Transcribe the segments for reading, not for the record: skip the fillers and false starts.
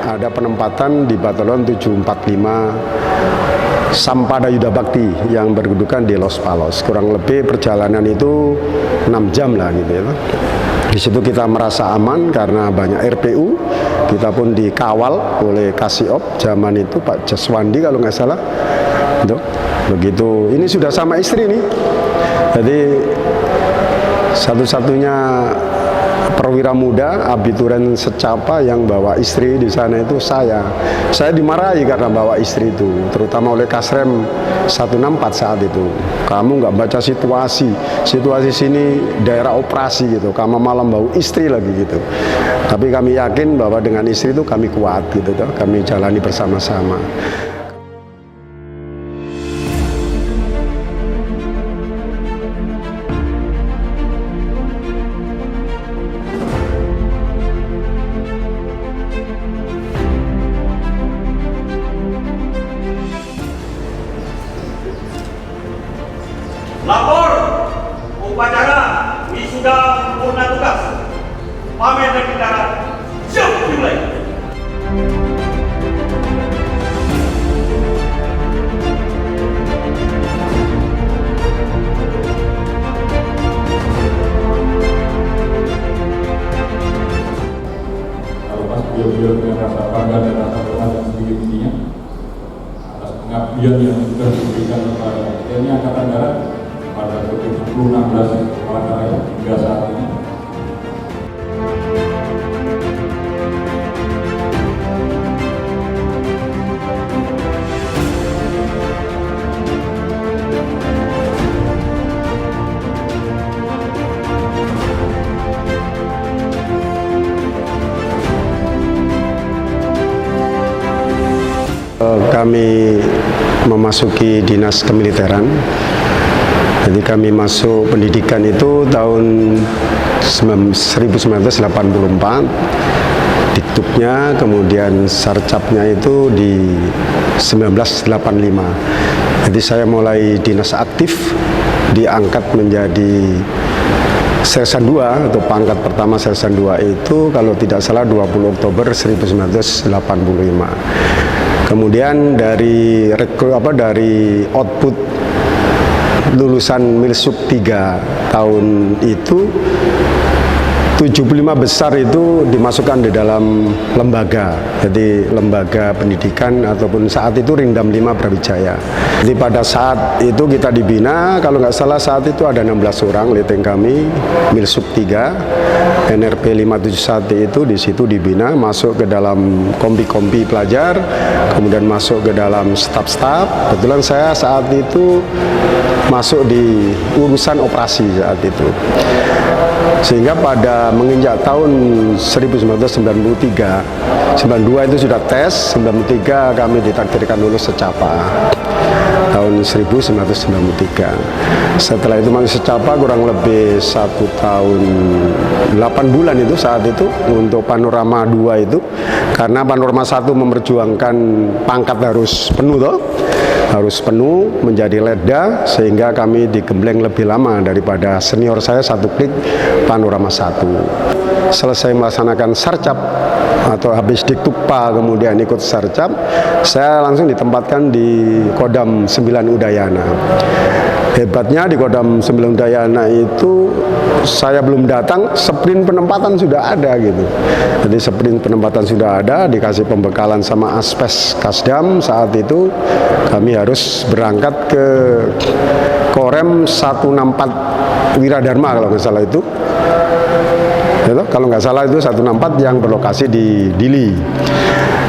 ada penempatan di Batalon 745 Sampada Yuda Bakti yang berkedudukan di Los Palos. Kurang lebih perjalanan itu 6 jam lah gitu ya. Di situ kita merasa aman karena banyak RPU. Kita pun dikawal oleh Kasiop zaman itu Pak Jaswandi kalau nggak salah. Begitu. Ini sudah sama istri nih. Jadi satu-satunya perwira muda abituren secapa yang bawa istri di sana itu saya. Saya dimarahi karena bawa istri itu, terutama oleh Kasrem 164 saat itu. Kamu nggak baca situasi sini daerah operasi gitu. Kamu malam bawa istri lagi gitu. Tapi kami yakin bahwa dengan istri itu kami kuat gitu, kami jalani bersama-sama. Lapor upacara wisuda purna tugas pamer dan kendaraan siap dimulai. Kalau pas beliau dengan rasa bangga dan rasa hormat yang setinggi-tingginya atas pengabdian yang sudah diberikan kepada TNI Angkatan Darat pada 2016 Kepala Raya hingga saat ini. Kami memasuki dinas kemiliteran. Jadi kami masuk pendidikan itu tahun 1984, diktupnya, kemudian sarcapnya itu di 1985. Jadi saya mulai dinas aktif, diangkat menjadi Sersan 2 atau pangkat pertama Sersan 2 itu kalau tidak salah 20 Oktober 1985. Kemudian dari output lulusan Milsub 3 tahun itu 75 besar itu dimasukkan di dalam lembaga, jadi lembaga pendidikan ataupun saat itu Rindam 5 Brawijaya. Jadi pada saat itu kita dibina, kalau nggak salah saat itu ada 16 orang leteng kami, Milsub 3, NRP 571 itu di situ dibina, masuk ke dalam kompi-kompi pelajar, kemudian masuk ke dalam staf-staf. Kebetulan saya saat itu masuk di urusan operasi saat itu. Sehingga pada menginjak tahun 1993, 92 itu sudah tes, 93 kami ditakdirkan lulus secapa. Tahun 1993. Setelah itu masuk secapa kurang lebih 1 tahun 8 bulan itu saat itu untuk panorama 2 itu. Karena panorama 1 memperjuangkan pangkat harus penuh toh. Harus penuh menjadi letda sehingga kami digembleng lebih lama daripada senior saya 1 klik panorama 1. Selesai melaksanakan sarcap atau habis diktupa kemudian ikut sarcap, saya langsung ditempatkan di Kodam 9 Udayana. Hebatnya di Kodam 9 Udayana itu saya belum datang, sprint penempatan sudah ada gitu. Jadi sprint penempatan sudah ada, dikasih pembekalan sama Aspes Kasdam saat itu kami harus berangkat ke Korem 164 Wiradharma kalau nggak salah itu. Kalau nggak salah itu 164 yang berlokasi di Dili.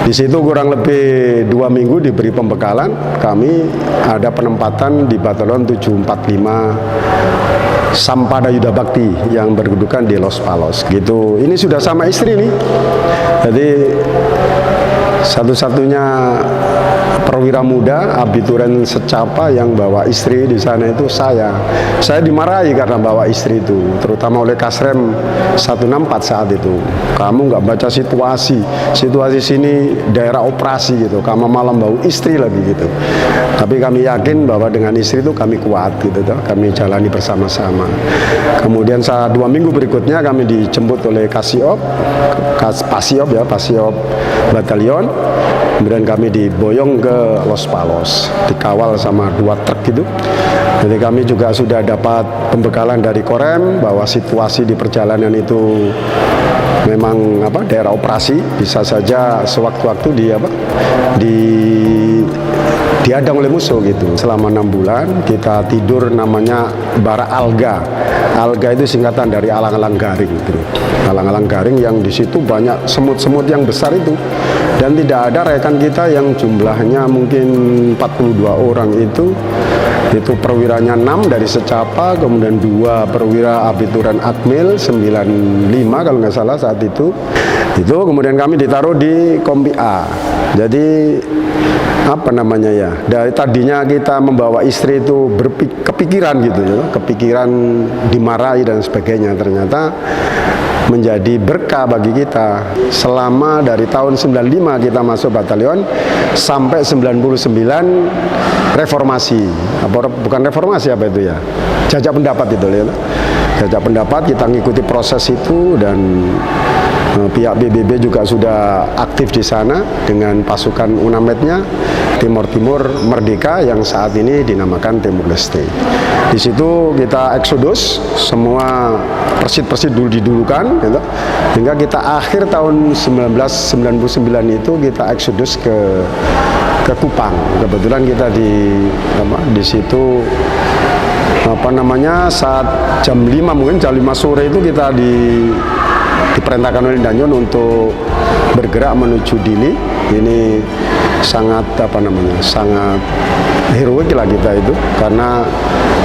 Di situ kurang lebih 2 minggu diberi pembekalan. Kami ada penempatan di Batalon 745 Sampada Yuda Bakti yang berkedudukan di Los Palos. Gitu. Ini sudah sama istri nih. Jadi satu-satunya perwira muda abituren secapa yang bawa istri di sana itu saya. Saya dimarahi karena bawa istri itu, terutama oleh Kasrem 164 saat itu. Kamu nggak baca situasi sini daerah operasi gitu. Kamu malam bawa istri lagi gitu. Tapi kami yakin bahwa dengan istri itu kami kuat gitu, kami jalani bersama-sama. Kemudian saat 2 minggu berikutnya kami dijemput oleh Kasiop batalion. Kemudian kami diboyong ke Los Palos, dikawal sama 2 truk gitu. Jadi kami juga sudah dapat pembekalan dari Korem bahwa situasi di perjalanan itu memang daerah operasi, bisa saja sewaktu-waktu diadang oleh musuh gitu. Selama 6 bulan kita tidur namanya bara alga. Alga itu singkatan dari alang-alang garing gitu. Alang-alang garing yang di situ banyak semut-semut yang besar itu. Dan tidak ada rekan kita yang jumlahnya mungkin 42 orang itu perwiranya 6 dari Secapa, kemudian 2 perwira abituran Akmil 95 kalau nggak salah saat itu kemudian kami ditaruh di Kompi A. Jadi dari tadinya kita membawa istri itu kepikiran gitu ya, kepikiran dimarahi dan sebagainya, ternyata menjadi berkah bagi kita. Selama dari tahun 95 kita masuk batalion sampai 99 reformasi. Bukan reformasi apa itu ya? Jajak pendapat itu ya. Jajak pendapat, kita ngikuti proses itu dan pihak BBB juga sudah aktif di sana dengan pasukan UNAMED-nya Timur Merdeka yang saat ini dinamakan Timur Leste. Di situ kita eksodus, semua persit dulu didulukan, gitu. Hingga kita akhir tahun 1999 itu kita eksodus ke Kupang. Kebetulan kita di situ saat jam 5 mungkin jam 5 sore itu kita diperintahkan oleh Danyon untuk bergerak menuju Dili. Ini sangat sangat heroik lah kita itu, karena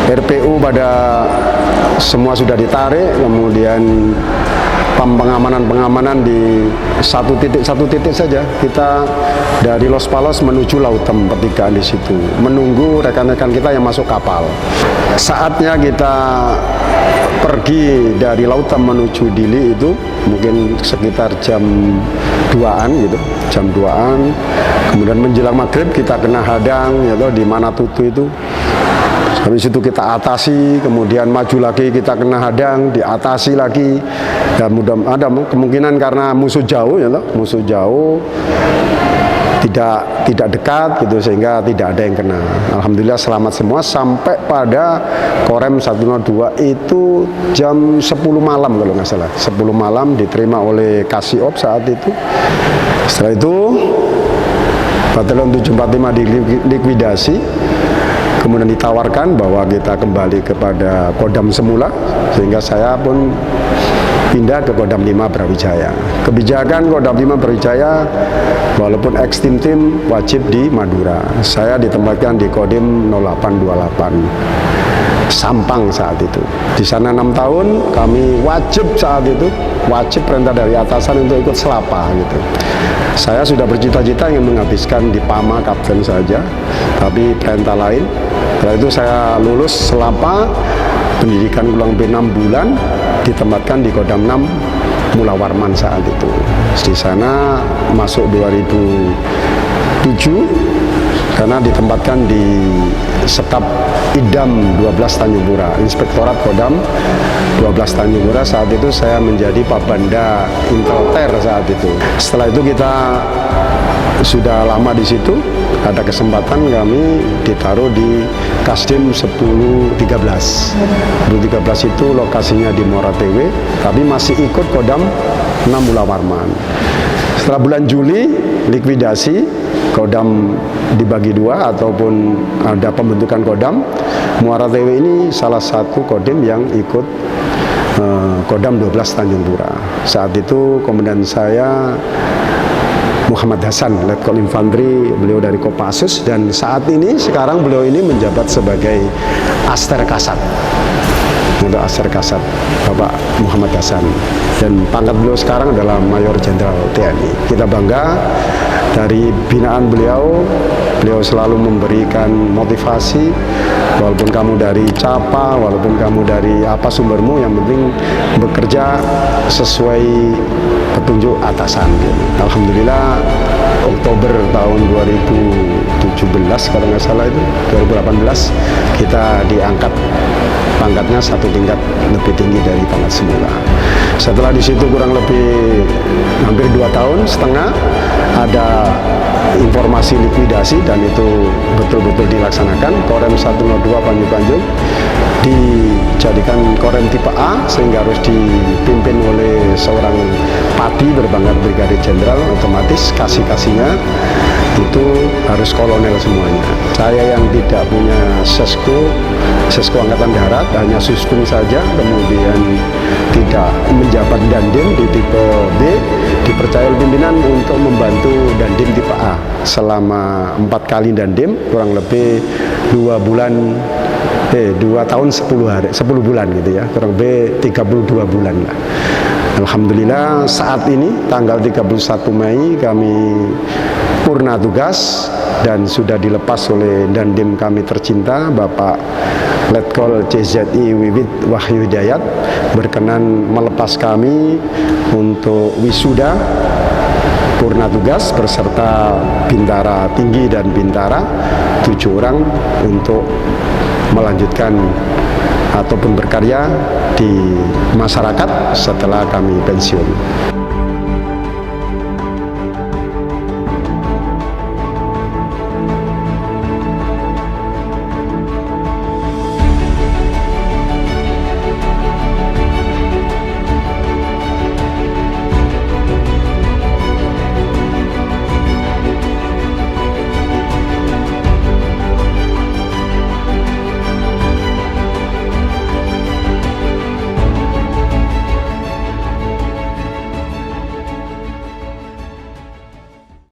RPU pada semua sudah ditarik, kemudian pengamanan di satu titik saja. Kita dari Los Palos menuju Lautem pertigaan di situ, menunggu rekan-rekan kita yang masuk kapal. Saatnya kita pergi dari Lautem menuju Dili itu mungkin sekitar jam 2-an gitu, jam 2-an. Kemudian menjelang maghrib kita kena hadang di Manatutu itu. Habis itu kita atasi, kemudian maju lagi kita kena hadang, diatasi lagi. Dan mudah ada kemungkinan karena musuh jauh tidak dekat gitu, sehingga tidak ada yang kena. Alhamdulillah selamat semua sampai pada Korem 102 itu jam 10 malam kalau nggak salah. 10 malam diterima oleh Kasiop saat itu. Setelah itu Batalion 745 dilikuidasi. Kemudian ditawarkan bahwa kita kembali kepada Kodam semula, sehingga saya pun pindah ke Kodam 5 Brawijaya. Kebijakan Kodam 5 Brawijaya, walaupun ex-tim wajib di Madura, saya ditempatkan di Kodim 0828 Sampang saat itu. Di sana 6 tahun, kami wajib perintah dari atasan untuk ikut selapa gitu. Saya sudah bercita-cita ingin menghabiskan di Pama Kapten saja, tapi perintah lain. Setelah itu saya lulus selapa, pendidikan kurang lebih 6 bulan, ditempatkan di Kodam 6 Mula Warman saat itu. Di sana masuk 2007 karena ditempatkan di Sekap Idam 12 Tanjung Pura, Inspektorat Kodam 12 Tanjung Pura. Saat itu saya menjadi Papanda Intelter saat itu. Setelah itu kita sudah lama di situ, ada kesempatan kami ditaruh di Kasdim 1013. 1013 itu lokasinya di Moratewe, tapi masih ikut Kodam 6 Mula Warman. Setelah bulan Juli likuidasi, Kodam dibagi 2 ataupun ada pembentukan Kodam. Muara Tewe ini salah satu Kodim yang ikut Kodam 12 Tanjung Pura. Saat itu komandan saya Muhammad Hasan, Letkol Infanteri, beliau dari Kopassus, dan saat ini sekarang beliau ini menjabat sebagai Aster Kasat. Untuk Aster Kasat, Bapak Muhammad Hasan, dan pangkat beliau sekarang adalah Mayor Jenderal TNI. Kita bangga dari binaan beliau selalu memberikan motivasi, walaupun kamu dari Capa, walaupun kamu dari apa sumbermu, yang penting bekerja sesuai petunjuk atasan. Alhamdulillah Oktober tahun 2017 kalau nggak salah itu 2018 kita diangkat pangkatnya satu tingkat lebih tinggi dari pangkat semula. Setelah di situ kurang lebih hampir 2 tahun setengah ada informasi likuidasi dan itu betul-betul dilaksanakan. Korem 102 Banyu-Tanjung dijadikan korem tipe A sehingga harus dipimpin oleh seorang pati berpangkat brigadir jenderal, otomatis kasih-kasihnya itu harus kolonel semuanya. Saya yang tidak punya sesko angkatan darat, hanya suspung saja, kemudian tidak menjabat dandim di tipe B, dipercaya oleh pimpinan untuk membantu dandim tipe A selama 4 kali dandim, kurang lebih 2 tahun 10 hari, 10 bulan gitu ya, kurang lebih 32 bulan lah. Alhamdulillah saat ini tanggal 31 Mei kami purna tugas dan sudah dilepas oleh dandim kami tercinta Bapak Letkol CZI Wiwit Wahyu Hidayat berkenan melepas kami untuk wisuda purna tugas beserta bintara tinggi dan bintara 7 orang untuk melanjutkan ataupun berkarya di masyarakat setelah kami pensiun.